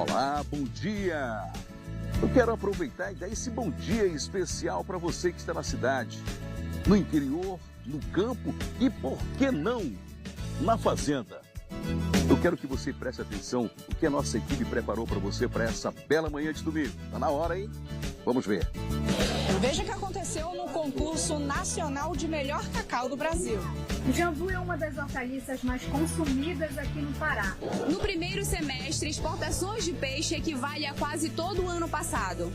Olá, bom dia! Eu quero aproveitar e dar esse bom dia especial para você que está na cidade, no interior, no campo e, por que não, na fazenda. Eu quero que você preste atenção o que a nossa equipe preparou para você para essa bela manhã de domingo. Tá na hora, hein? Vamos ver. Veja o que aconteceu no concurso nacional de melhor cacau do Brasil. O jambu é uma das hortaliças mais consumidas aqui no Pará. No primeiro semestre, exportações de peixe equivale a quase todo o ano passado.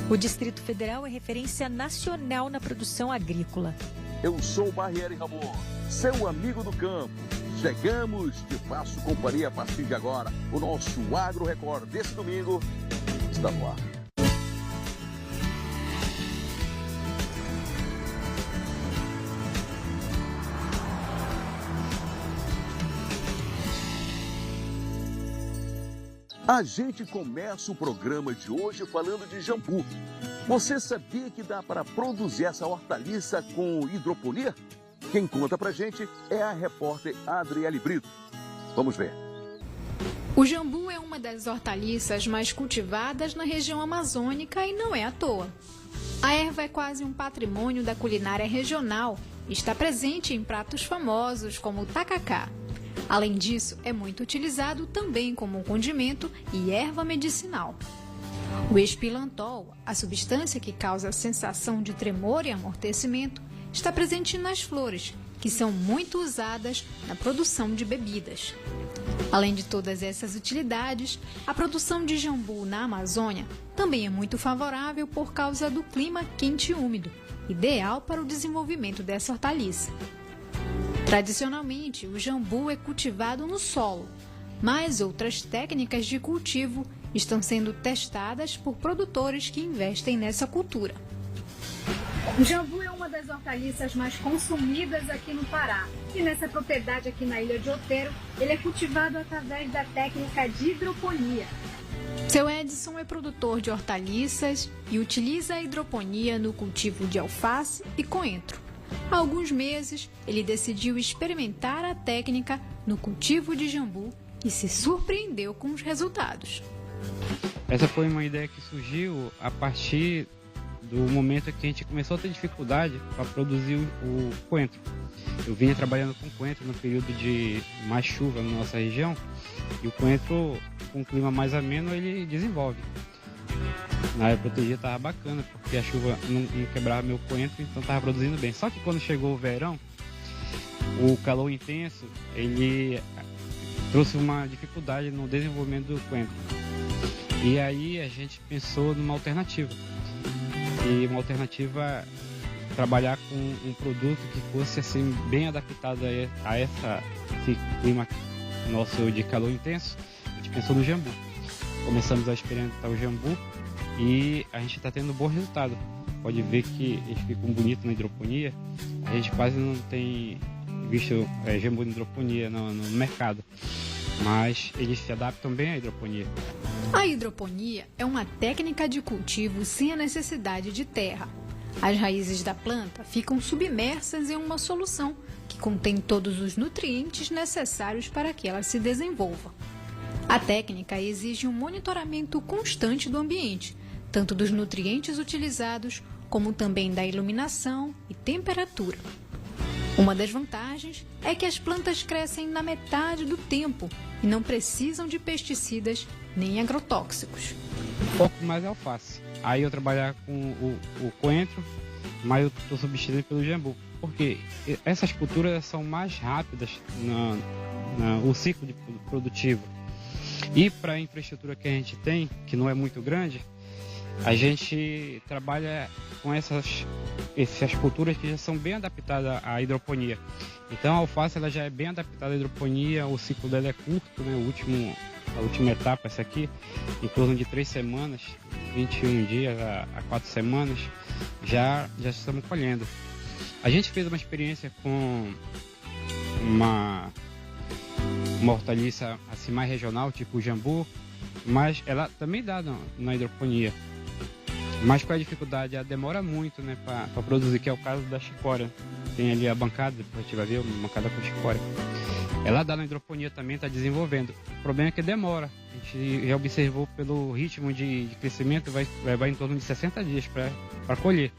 O Distrito Federal é referência nacional na produção agrícola. Eu sou o Barriere Ramon, seu amigo do campo. Chegamos, te faço companhia a partir de agora. O nosso Agro Record desse domingo está no ar. A gente começa o programa de hoje falando de jambu. Você sabia que dá para produzir essa hortaliça com hidroponia? Quem conta pra gente é a repórter Adriele Brito. Vamos ver. O jambu é uma das hortaliças mais cultivadas na região amazônica e não é à toa. A erva é quase um patrimônio da culinária regional e está presente em pratos famosos como o tacacá. Além disso, é muito utilizado também como um condimento e erva medicinal. O espilantol, a substância que causa a sensação de tremor e amortecimento, está presente nas flores, que são muito usadas na produção de bebidas. Além de todas essas utilidades, a produção de jambu na Amazônia também é muito favorável por causa do clima quente e úmido, ideal para o desenvolvimento dessa hortaliça. Tradicionalmente, o jambu é cultivado no solo, mas outras técnicas de cultivo estão sendo testadas por produtores que investem nessa cultura. O jambu é uma das hortaliças mais consumidas aqui no Pará. E nessa propriedade aqui na Ilha de Outeiro, ele é cultivado através da técnica de hidroponia. Seu Edson é produtor de hortaliças e utiliza a hidroponia no cultivo de alface e coentro. Há alguns meses, ele decidiu experimentar a técnica no cultivo de jambu e se surpreendeu com os resultados. Essa foi uma ideia que surgiu a partir do momento que a gente começou a ter dificuldade para produzir o coentro. Eu vinha trabalhando com coentro no período de mais chuva na nossa região e o coentro, com um clima mais ameno, ele desenvolve. Na área protegida estava bacana, porque a chuva não quebrava meu coentro, então estava produzindo bem. Só que quando chegou o verão, o calor intenso, ele trouxe uma dificuldade no desenvolvimento do coentro. E aí a gente pensou numa alternativa. E uma alternativa é trabalhar com um produto que fosse assim, bem adaptado a esse clima nosso de calor intenso. A gente pensou no jambu. Começamos a experimentar o jambu e a gente está tendo um bom resultado. Pode ver que eles ficam bonitos na hidroponia. A gente quase não tem visto jambu na hidroponia no mercado, mas eles se adaptam bem à hidroponia. A hidroponia é uma técnica de cultivo sem a necessidade de terra. As raízes da planta ficam submersas em uma solução que contém todos os nutrientes necessários para que ela se desenvolva. A técnica exige um monitoramento constante do ambiente, tanto dos nutrientes utilizados, como também da iluminação e temperatura. Uma das vantagens é que as plantas crescem na metade do tempo e não precisam de pesticidas nem agrotóxicos. Um pouco mais é alface. Aí eu trabalhar com o coentro, mas eu estou substituindo pelo jambu. Porque essas culturas são mais rápidas no ciclo produtivo. E para a infraestrutura que a gente tem, que não é muito grande, a gente trabalha com essas culturas que já são bem adaptadas à hidroponia. Então a alface ela já é bem adaptada à hidroponia, o ciclo dela é curto, né? A última etapa, essa aqui, em torno de 3 semanas, 21 dias a 4 semanas, já estamos colhendo. A gente fez uma experiência com uma hortaliça assim, mais regional, tipo o jambu, mas ela também dá na hidroponia. Mas com a dificuldade, ela demora muito, né, para produzir, que é o caso da chicória. Tem ali a bancada, depois a gente vai ver, uma bancada com chicória. Ela dá na hidroponia também, está desenvolvendo. O problema é que demora. A gente já observou pelo ritmo de crescimento, vai levar em torno de 60 dias para colher.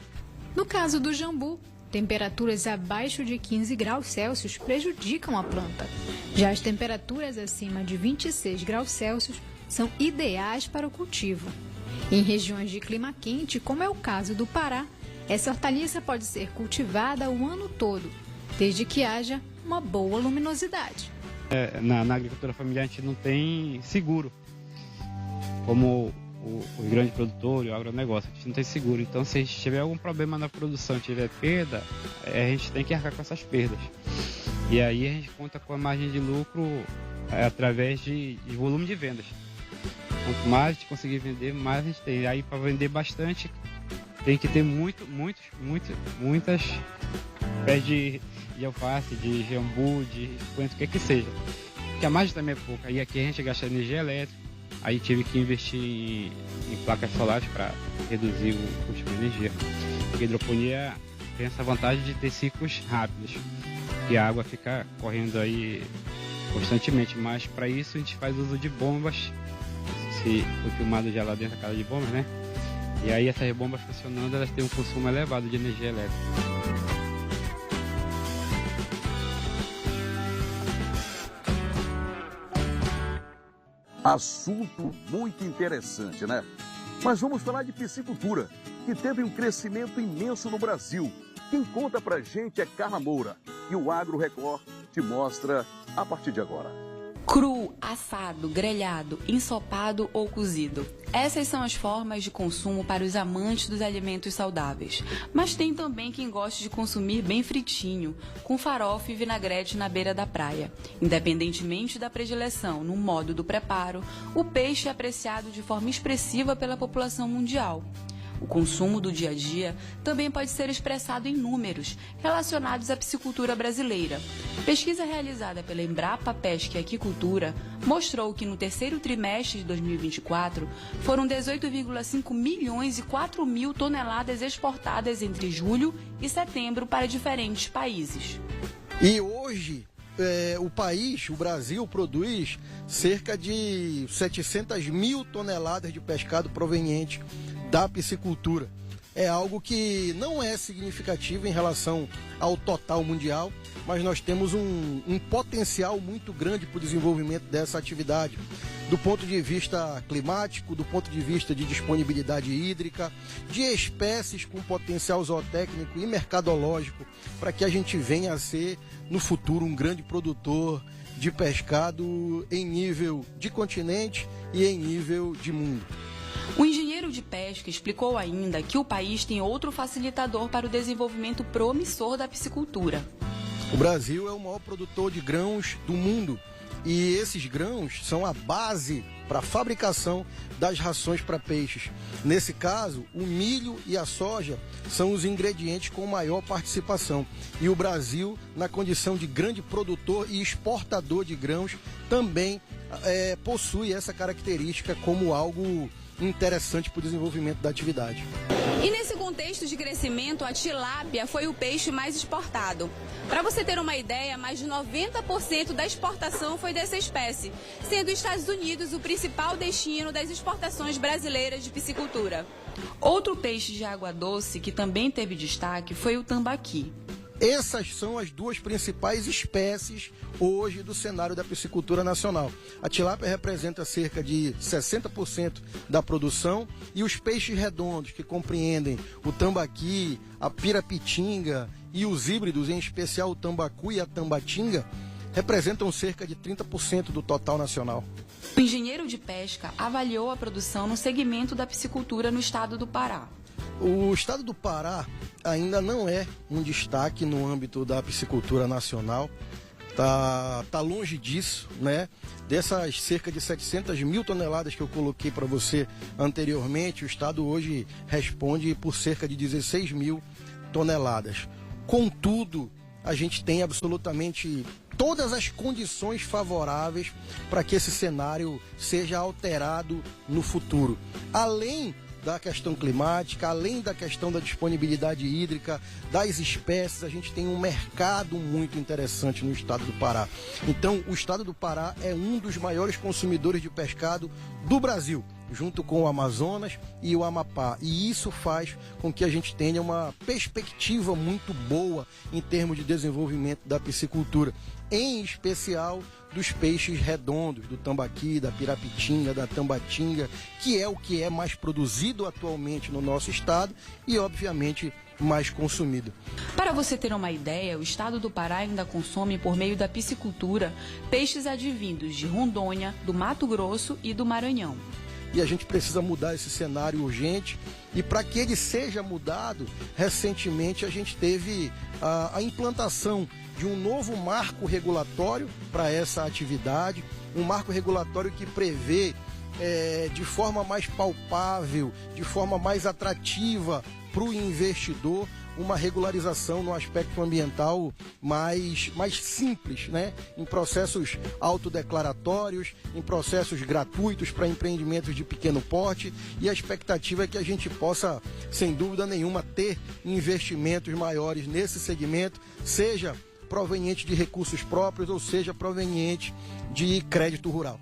No caso do jambu, temperaturas abaixo de 15 graus Celsius prejudicam a planta. Já as temperaturas acima de 26 graus Celsius são ideais para o cultivo. Em regiões de clima quente, como é o caso do Pará, essa hortaliça pode ser cultivada o ano todo, desde que haja uma boa luminosidade. Na agricultura familiar a gente não tem seguro, como o grande produtor e o agronegócio, a gente não tem seguro. Então, se a gente tiver algum problema na produção, tiver perda, a gente tem que arcar com essas perdas. E aí a gente conta com a margem de lucro através de volume de vendas. Quanto mais a gente conseguir vender, mais a gente tem. Aí, para vender bastante, tem que ter muitas pés de alface, de jambu, de coentro, o que seja. Porque a margem também é pouca. E aqui a gente gasta energia elétrica. Aí tive que investir em placas solares para reduzir o custo de energia. A hidroponia tem essa vantagem de ter ciclos rápidos. E a água fica correndo aí constantemente. Mas para isso a gente faz uso de bombas. Se foi filmado já lá dentro da casa de bombas, né? E aí essas bombas funcionando, elas têm um consumo elevado de energia elétrica. Assunto muito interessante, né? Mas vamos falar de piscicultura, que teve um crescimento imenso no Brasil. Quem conta pra gente é Carla Moura. E o Agro Record te mostra a partir de agora. Cru, assado, grelhado, ensopado ou cozido. Essas são as formas de consumo para os amantes dos alimentos saudáveis. Mas tem também quem gosta de consumir bem fritinho, com farofa e vinagrete na beira da praia. Independentemente da predileção no modo do preparo, o peixe é apreciado de forma expressiva pela população mundial. O consumo do dia a dia também pode ser expressado em números relacionados à piscicultura brasileira. Pesquisa realizada pela Embrapa Pesca e Aquicultura mostrou que no terceiro trimestre de 2024 foram 18,5 milhões e 4 mil toneladas exportadas entre julho e setembro para diferentes países. E hoje o Brasil, produz cerca de 700 mil toneladas de pescado proveniente da piscicultura. É algo que não é significativo em relação ao total mundial, mas nós temos um potencial muito grande para o desenvolvimento dessa atividade, do ponto de vista climático, do ponto de vista de disponibilidade hídrica, de espécies com potencial zootécnico e mercadológico, para que a gente venha a ser, no futuro, um grande produtor de pescado em nível de continente e em nível de mundo. O engenheiro de pesca explicou ainda que o país tem outro facilitador para o desenvolvimento promissor da piscicultura. O Brasil é o maior produtor de grãos do mundo e esses grãos são a base para a fabricação das rações para peixes. Nesse caso, o milho e a soja são os ingredientes com maior participação. E o Brasil, na condição de grande produtor e exportador de grãos, também possui essa característica como algo interessante para o desenvolvimento da atividade. E nesse contexto de crescimento, a tilápia foi o peixe mais exportado. Para você ter uma ideia, mais de 90% da exportação foi dessa espécie, sendo os Estados Unidos o principal destino das exportações brasileiras de piscicultura. Outro peixe de água doce que também teve destaque foi o tambaqui. Essas são as duas principais espécies hoje do cenário da piscicultura nacional. A tilápia representa cerca de 60% da produção e os peixes redondos, que compreendem o tambaqui, a pirapitinga e os híbridos, em especial o tambacu e a tambatinga, representam cerca de 30% do total nacional. O engenheiro de pesca avaliou a produção no segmento da piscicultura no estado do Pará. O estado do Pará ainda não é um destaque no âmbito da piscicultura nacional. Tá longe disso, né? Dessas cerca de 700 mil toneladas que eu coloquei para você anteriormente, o estado hoje responde por cerca de 16 mil toneladas. Contudo, a gente tem absolutamente todas as condições favoráveis para que esse cenário seja alterado no futuro. Além da questão climática, além da questão da disponibilidade hídrica, das espécies, a gente tem um mercado muito interessante no estado do Pará. Então, o estado do Pará é um dos maiores consumidores de pescado do Brasil, junto com o Amazonas e o Amapá. E isso faz com que a gente tenha uma perspectiva muito boa em termos de desenvolvimento da piscicultura, em especial dos peixes redondos, do tambaqui, da pirapitinga, da tambatinga, que é o que é mais produzido atualmente no nosso estado e, obviamente, mais consumido. Para você ter uma ideia, o estado do Pará ainda consome, por meio da piscicultura, peixes advindos de Rondônia, do Mato Grosso e do Maranhão. E a gente precisa mudar esse cenário urgente. E para que ele seja mudado, recentemente a gente teve a implantação de um novo marco regulatório para essa atividade, um marco regulatório que prevê de forma mais palpável, de forma mais atrativa para o investidor, uma regularização no aspecto ambiental mais simples, né? Em processos autodeclaratórios, em processos gratuitos para empreendimentos de pequeno porte, e a expectativa é que a gente possa, sem dúvida nenhuma, ter investimentos maiores nesse segmento, seja proveniente de recursos próprios ou seja proveniente de crédito rural.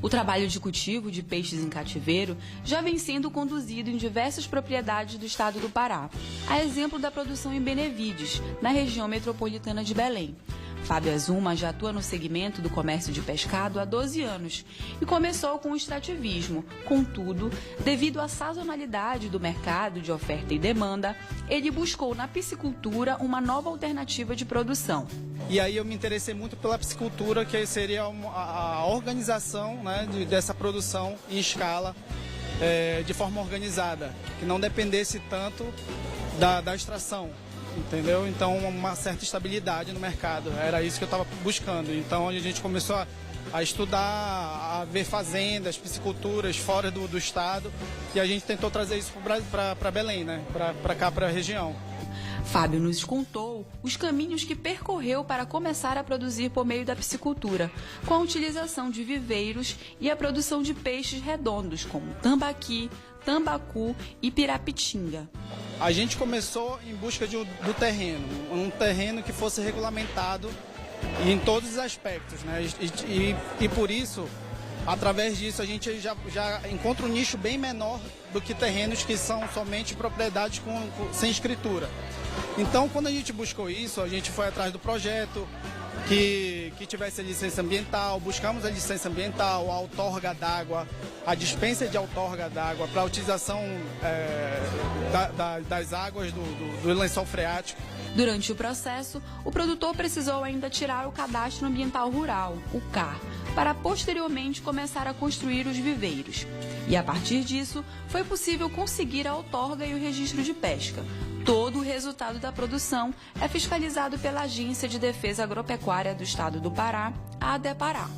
O trabalho de cultivo de peixes em cativeiro já vem sendo conduzido em diversas propriedades do estado do Pará, a exemplo da produção em Benevides, na região metropolitana de Belém. Fábio Azuma já atua no segmento do comércio de pescado há 12 anos e começou com o extrativismo. Contudo, devido à sazonalidade do mercado de oferta e demanda, ele buscou na piscicultura uma nova alternativa de produção. E aí eu me interessei muito pela piscicultura, que seria a organização, né, dessa produção em escala, de forma organizada, que não dependesse tanto da extração. Entendeu? Então, uma certa estabilidade no mercado. Era isso que eu estava buscando. Então, a gente começou a estudar, a ver fazendas, pisciculturas fora do estado. E a gente tentou trazer isso para Belém, né? Para cá, para a região. Fábio nos contou os caminhos que percorreu para começar a produzir por meio da piscicultura, com a utilização de viveiros e a produção de peixes redondos, como tambaqui, tambacu e pirapitinga. A gente começou em busca do terreno, um terreno que fosse regulamentado em todos os aspectos, né? E por isso, através disso, a gente já encontra um nicho bem menor do que terrenos que são somente propriedades sem escritura. Então, quando a gente buscou isso, a gente foi atrás do projeto que tivesse a licença ambiental, buscamos a licença ambiental, a outorga d'água, a dispensa de outorga d'água para a utilização das águas do lençol freático. Durante o processo, o produtor precisou ainda tirar o Cadastro Ambiental Rural, o CAR, para posteriormente começar a construir os viveiros. E a partir disso, foi possível conseguir a outorga e o registro de pesca. Todo o resultado da produção é fiscalizado pela Agência de Defesa Agropecuária do Estado do Pará, a ADEPará.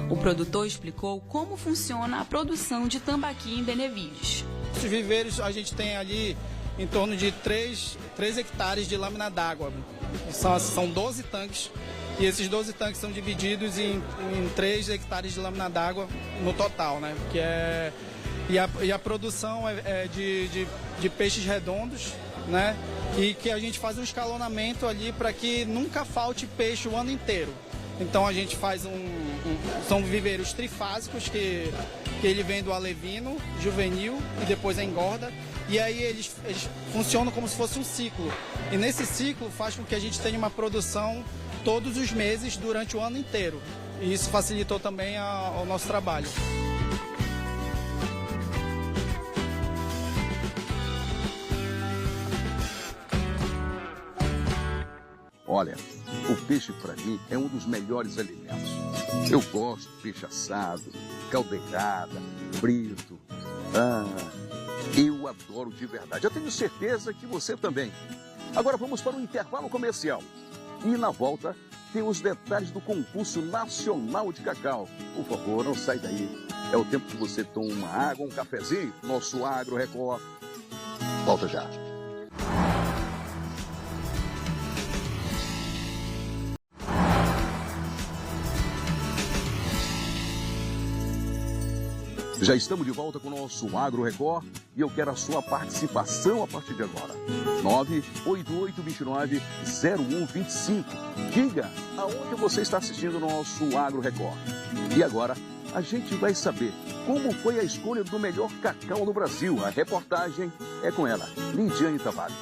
O produtor explicou como funciona a produção de tambaqui em Benevides. Os viveiros, a gente tem ali em torno de 3 hectares de lâmina d'água. São 12 tanques, e esses 12 tanques são divididos em 3 hectares de lâmina d'água no total, né? E a produção é de peixes redondos, né? E que a gente faz um escalonamento ali para que nunca falte peixe o ano inteiro. Então a gente faz são viveiros trifásicos que ele vem do alevino, juvenil e depois a engorda. E aí eles funcionam como se fosse um ciclo. E nesse ciclo faz com que a gente tenha uma produção todos os meses durante o ano inteiro. E isso facilitou também o nosso trabalho. Olha, o peixe para mim é um dos melhores alimentos. Eu gosto de peixe assado, caldeirada, frito. Eu adoro de verdade. Eu tenho certeza que você também. Agora vamos para um intervalo comercial. E na volta tem os detalhes do concurso nacional de cacau. Por favor, não sai daí. É o tempo que você toma uma água, um cafezinho. Nosso Agro Record. Volta já. Já estamos de volta com o nosso Agro Record e eu quero a sua participação a partir de agora. 98829-0125. Diga aonde você está assistindo o nosso Agro Record. E agora a gente vai saber como foi a escolha do melhor cacau no Brasil. A reportagem é com ela, Lidiane Tavares.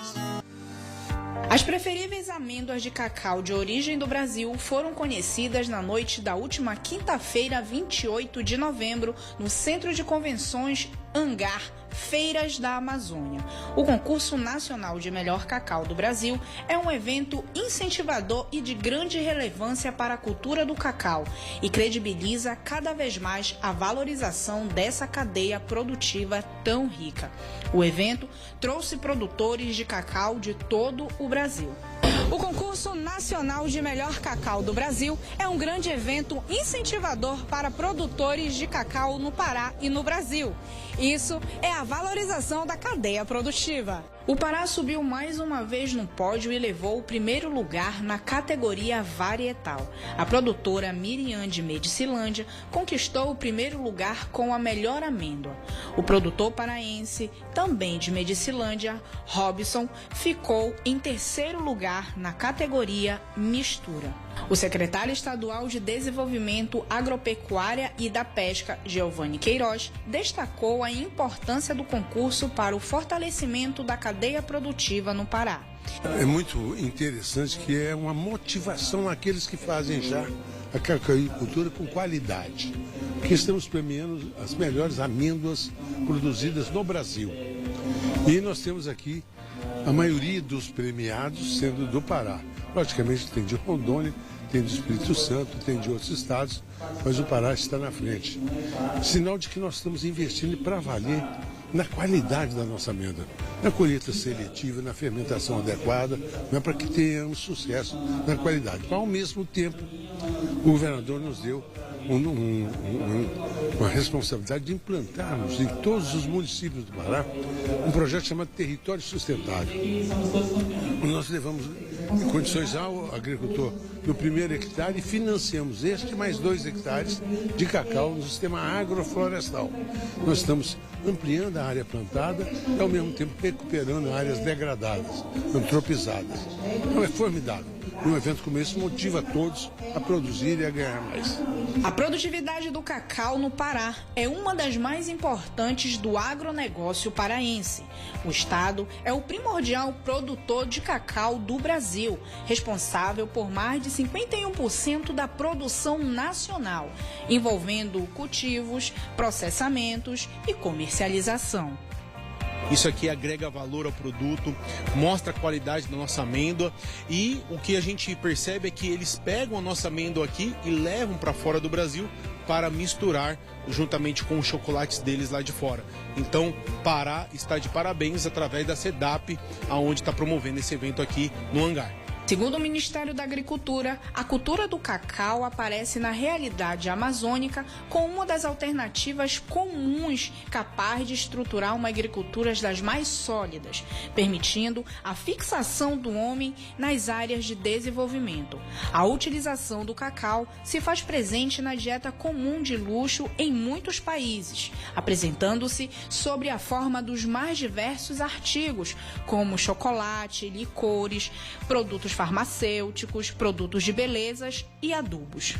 As preferíveis amêndoas de cacau de origem do Brasil foram conhecidas na noite da última quinta-feira, 28 de novembro, no Centro de Convenções Hangar, Feiras da Amazônia. O Concurso Nacional de Melhor Cacau do Brasil é um evento incentivador e de grande relevância para a cultura do cacau e credibiliza cada vez mais a valorização dessa cadeia produtiva tão rica. O evento trouxe produtores de cacau de todo o Brasil. O Concurso Nacional de Melhor Cacau do Brasil é um grande evento incentivador para produtores de cacau no Pará e no Brasil. Isso é a valorização da cadeia produtiva. O Pará subiu mais uma vez no pódio e levou o primeiro lugar na categoria varietal. A produtora Miriam de Medicilândia conquistou o primeiro lugar com a melhor amêndoa. O produtor paraense, também de Medicilândia, Robson, ficou em terceiro lugar na categoria mistura. O secretário estadual de Desenvolvimento Agropecuária e da Pesca, Giovanni Queiroz, destacou a importância do concurso para o fortalecimento da cadeia produtiva no Pará. É muito interessante que é uma motivação àqueles que fazem já a cacauicultura com qualidade, porque estamos premiando as melhores amêndoas produzidas no Brasil. E nós temos aqui a maioria dos premiados sendo do Pará. Logicamente tem de Rondônia, tem do Espírito Santo, tem de outros estados, mas o Pará está na frente. Sinal de que nós estamos investindo para valer na qualidade da nossa amêndoa, na colheita seletiva, na fermentação adequada, para que tenhamos sucesso na qualidade. Ao mesmo tempo, o governador nos deu uma responsabilidade de implantarmos em todos os municípios do Pará um projeto chamado Território Sustentável. Nós levamos em condições ao agricultor no primeiro hectare e financiamos este mais 2 hectares de cacau no sistema agroflorestal. Nós estamos ampliando a área plantada e ao mesmo tempo recuperando áreas degradadas, antropizadas. Então é formidável. Um evento como esse motiva todos a produzir e a ganhar mais. A produtividade do cacau no Pará é uma das mais importantes do agronegócio paraense. O estado é o primordial produtor de cacau do Brasil, responsável por mais de 51% da produção nacional, envolvendo cultivos, processamentos e comercialização. Isso aqui agrega valor ao produto, mostra a qualidade da nossa amêndoa e o que a gente percebe é que eles pegam a nossa amêndoa aqui e levam para fora do Brasil para misturar juntamente com os chocolates deles lá de fora. Então, Pará está de parabéns através da SEDAP, aonde está promovendo esse evento aqui no Hangar. Segundo o Ministério da Agricultura, a cultura do cacau aparece na realidade amazônica como uma das alternativas comuns capaz de estruturar uma agricultura das mais sólidas, permitindo a fixação do homem nas áreas de desenvolvimento. A utilização do cacau se faz presente na dieta comum de luxo em muitos países, apresentando-se sob a forma dos mais diversos artigos, como chocolate, licores, produtos farmacêuticos, produtos de belezas e adubos.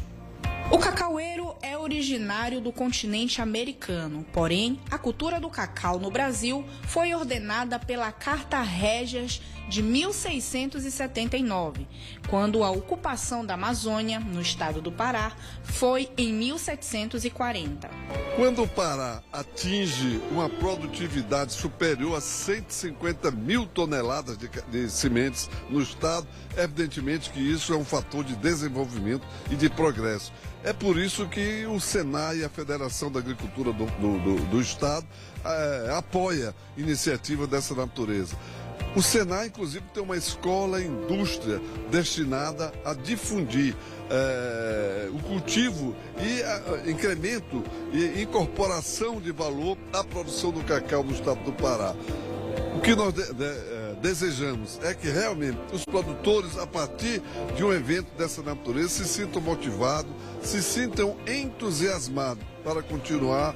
O cacaueiro é originário do continente americano, porém, a cultura do cacau no Brasil foi ordenada pela Carta Régias de 1679, quando a ocupação da Amazônia, no estado do Pará, foi em 1740. Quando o Pará atinge uma produtividade superior a 150 mil toneladas de sementes no estado, evidentemente que isso é um fator de desenvolvimento e de progresso. É por isso que o Senai, a Federação da Agricultura do Estado, apoia iniciativa dessa natureza. O Senai, inclusive, tem uma escola-indústria destinada a difundir o cultivo e incremento e incorporação de valor à produção do cacau no estado do Pará. O que nós desejamos é que realmente os produtores, a partir de um evento dessa natureza, se sintam motivados, se sintam entusiasmados para continuar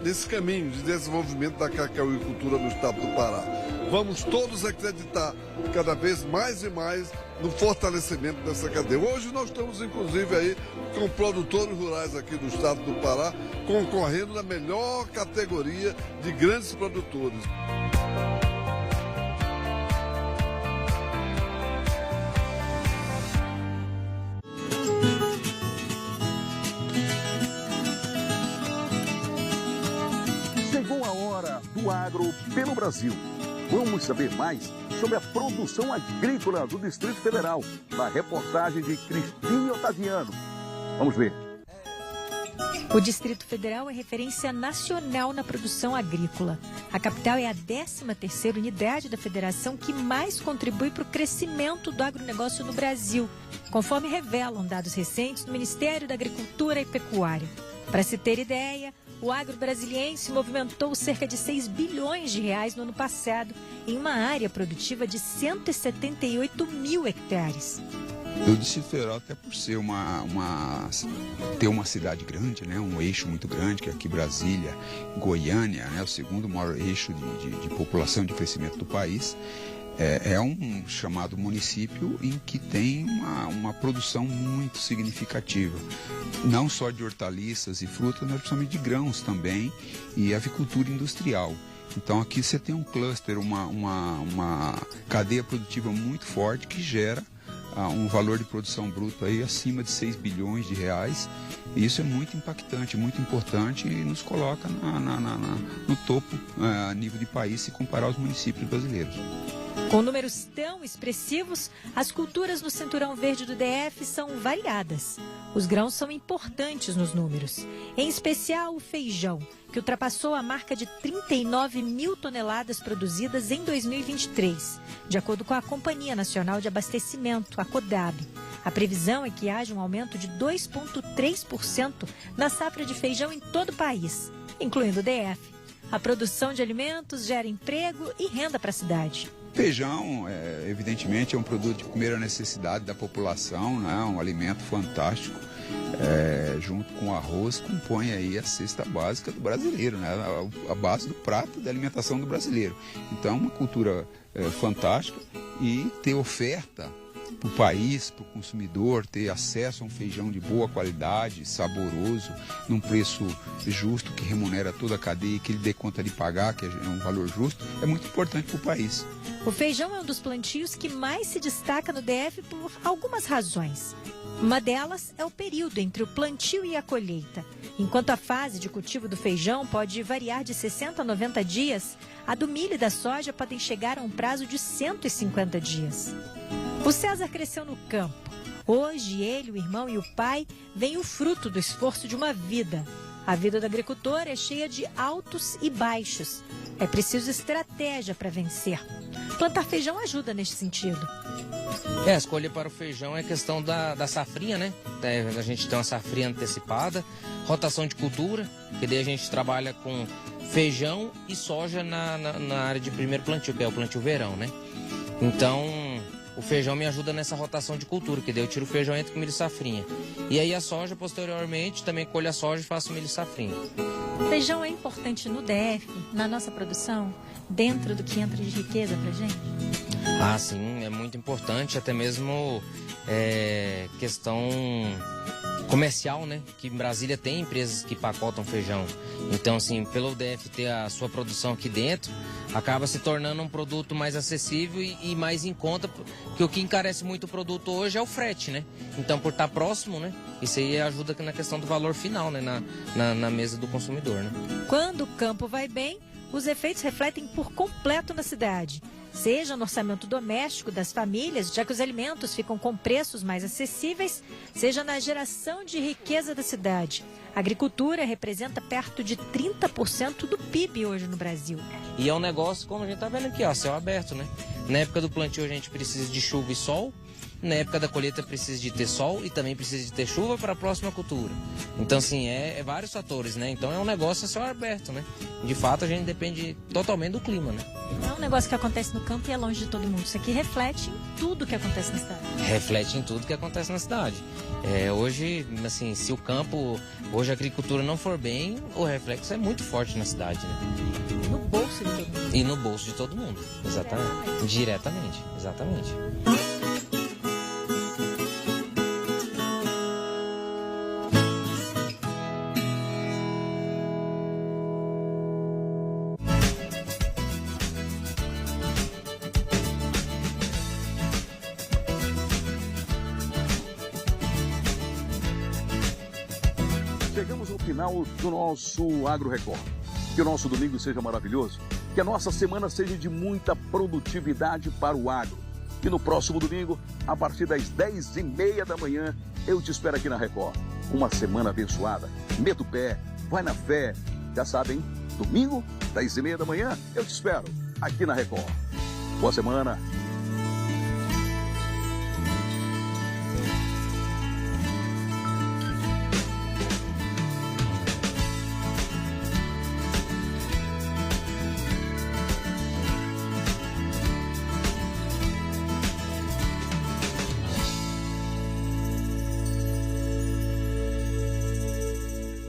nesse caminho de desenvolvimento da cacauicultura no estado do Pará. Vamos todos acreditar cada vez mais e mais no fortalecimento dessa cadeia. Hoje nós estamos, inclusive, aí com produtores rurais aqui do estado do Pará, concorrendo na melhor categoria de grandes produtores. Chegou a hora do agro pelo Brasil. Vamos saber mais sobre a produção agrícola do Distrito Federal, na reportagem de Cristine Otaviano. Vamos ver. O Distrito Federal é referência nacional na produção agrícola. A capital é a 13ª unidade da federação que mais contribui para o crescimento do agronegócio no Brasil, conforme revelam dados recentes do Ministério da Agricultura e Pecuária. Para se ter ideia, o agro brasiliense movimentou cerca de 6 bilhões de reais no ano passado, em uma área produtiva de 178 mil hectares. O Distrito Federal, até por ser ter uma cidade grande, né, um eixo muito grande, que é aqui Brasília, Goiânia, né, o segundo maior eixo de população e de crescimento do país, é um chamado município em que tem uma produção muito significativa, não só de hortaliças e frutas, mas principalmente de grãos também e avicultura industrial. Então aqui você tem um cluster, uma cadeia produtiva muito forte que gera um valor de produção bruta aí acima de 6 bilhões de reais. E isso é muito impactante, muito importante e nos coloca no topo a nível de país se comparar aos municípios brasileiros. Com números tão expressivos, as culturas no cinturão verde do DF são variadas. Os grãos são importantes nos números, em especial o feijão, que ultrapassou a marca de 39 mil toneladas produzidas em 2023, de acordo com a Companhia Nacional de Abastecimento, a CODAB. A previsão é que haja um aumento de 2,3% na safra de feijão em todo o país, incluindo o DF. A produção de alimentos gera emprego e renda para a cidade. Feijão, evidentemente, é um produto de primeira necessidade da população, né? Um alimento fantástico, junto com o arroz, compõe aí a cesta básica do brasileiro, né? A base do prato da alimentação do brasileiro. Então, é uma cultura fantástica e ter oferta para o país, para o consumidor, ter acesso a um feijão de boa qualidade, saboroso, num preço justo, que remunera toda a cadeia, que ele dê conta de pagar, que é um valor justo, é muito importante para o país. O feijão é um dos plantios que mais se destaca no DF por algumas razões. Uma delas é o período entre o plantio e a colheita. Enquanto a fase de cultivo do feijão pode variar de 60 a 90 dias, a do milho e da soja podem chegar a um prazo de 150 dias. O César cresceu no campo. Hoje, ele, o irmão e o pai veem o fruto do esforço de uma vida. A vida do agricultor é cheia de altos e baixos. É preciso estratégia para vencer. Plantar feijão ajuda neste sentido. A escolha para o feijão é questão da safrinha, né? A gente tem uma safrinha antecipada, rotação de cultura, que daí a gente trabalha com feijão e soja na área de primeiro plantio, que é o plantio verão, né? Então, o feijão me ajuda nessa rotação de cultura, que daí eu tiro o feijão entre com milho e safrinha. E aí a soja, posteriormente, também colho a soja e faço milho e safrinha. O feijão é importante no DF, na nossa produção, dentro do que entra de riqueza pra gente? Ah, sim, é muito importante, até mesmo questão comercial, né? Que em Brasília tem empresas que pacotam feijão. Então, assim, pelo DF ter a sua produção aqui dentro, acaba se tornando um produto mais acessível e mais em conta, porque o que encarece muito o produto hoje é o frete, né? Então, por estar próximo, né? Isso aí ajuda na questão do valor final, né? Na mesa do consumidor, né? Quando o campo vai bem, os efeitos refletem por completo na cidade. Seja no orçamento doméstico das famílias, já que os alimentos ficam com preços mais acessíveis, seja na geração de riqueza da cidade. A agricultura representa perto de 30% do PIB hoje no Brasil. E é um negócio, como a gente está vendo aqui, ó, céu aberto, né? Na época do plantio a gente precisa de chuva e sol, na época da colheita precisa de ter sol e também precisa de ter chuva para a próxima cultura. Então, assim, é vários fatores, né? Então é um negócio a céu aberto, né? De fato, a gente depende totalmente do clima, né? Não é um negócio que acontece no campo e é longe de todo mundo. Isso aqui reflete em tudo que acontece na cidade. Reflete em tudo que acontece na cidade. Hoje, assim, se o campo, hoje a agricultura não for bem, o reflexo é muito forte na cidade, né? No bolso de todo mundo. E no bolso de todo mundo, exatamente. Diretamente, exatamente. Chegamos ao final do nosso Agro Record. Que o nosso domingo seja maravilhoso, que a nossa semana seja de muita produtividade para o agro. E no próximo domingo, a partir das 10h30 da manhã, eu te espero aqui na Record. Uma semana abençoada. Meta o pé, vai na fé. Já sabem, domingo, 10h30 da manhã, eu te espero aqui na Record. Boa semana.